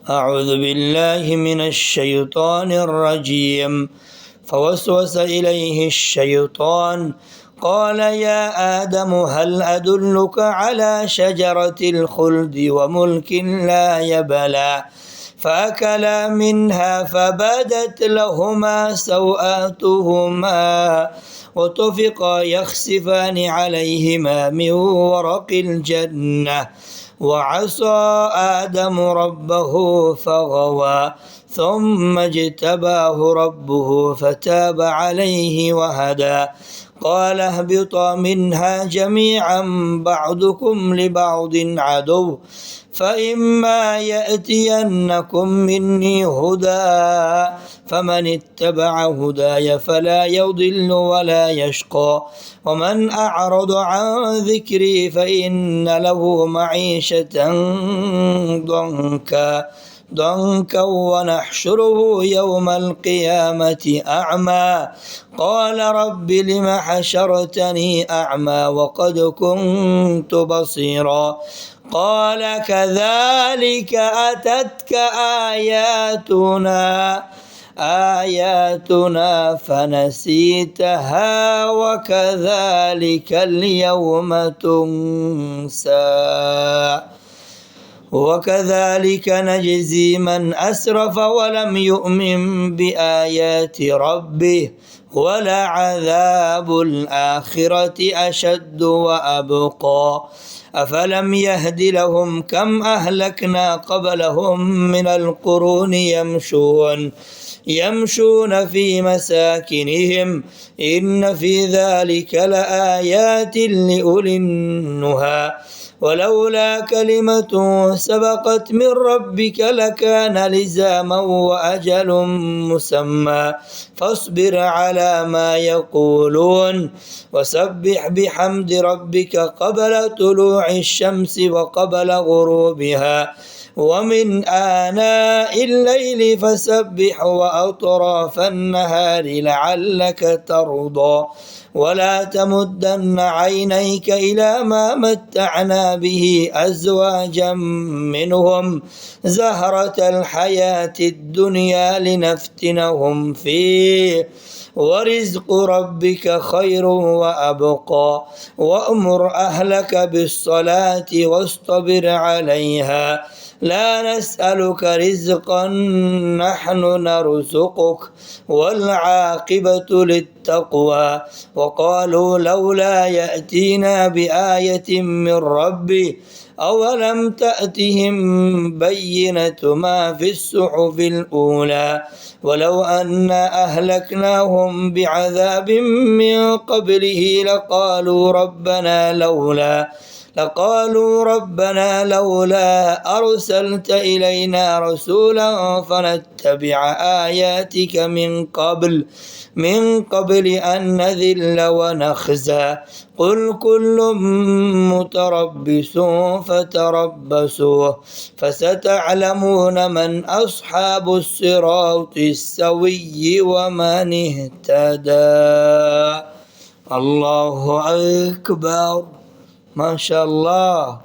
أعوذ بالله من الشيطان الرجيم. فوسوس إليه الشيطان قال يا آدم هل أدلك على شجرة الخلد وملك لا يبلى فأكلا منها فبدت لهما سوآتهما وطفقا يخسفان عليهما من ورق الجنة وعصى آدم ربه فغوى ثم اجتباه ربه فتاب عليه وهدى قال اهبطا منها جميعا بعضكم لبعض عدو فإما يأتينكم مني هدى فمن اتبع هداي فلا يضل ولا يشقى ومن أعرض عن ذكري فإن له معيشة ضنكا ونحشره يوم القيامة أعمى قال رب لم حشرتني أعمى وقد كنت بصيرا قال كذلك أتتك آياتنا فنسيتها وكذلك اليوم تنسى وكذلك نجزي من أسرف ولم يؤمن بآيات ربه ولعذاب الآخرة أشد وأبقى أفلم يهد لهم كم أهلكنا قبلهم من القرون يمشون في مساكنهم إن في ذلك لآيات لأولي النهى ولولا كلمة سبقت من ربك لكان لزاما وأجل مسمى فاصبر على ما يقولون وسبح بحمد ربك قبل طلوع الشمس وقبل غروبها ومن آناء الليل فسبح وأطراف النهار لعلك ترضى ولا تمدن عينيك إلى ما متعنا به أزواجا منهم زهرة الحياة الدنيا لنفتنهم فيه ورزق ربك خير وأبقى وأمر أهلك بالصلاة واصطبر عليها لا نسألك رزقا نحن نرزقك والعاقبة للتقوى وقالوا لولا يأتينا بآية من ربه أولم تأتهم بينة ما في الصحف الأولى ولو أنا أهلكناهم بعذاب من قبله لقالوا ربنا لولا أرسلت إلينا رسولا فنتبع آياتك من قبل أن نذل ونخزى قل كل متربص فتربصوا فستعلمون من أصحاب الصراط السوي ومن اهتدى. الله أكبر. ما شاء الله.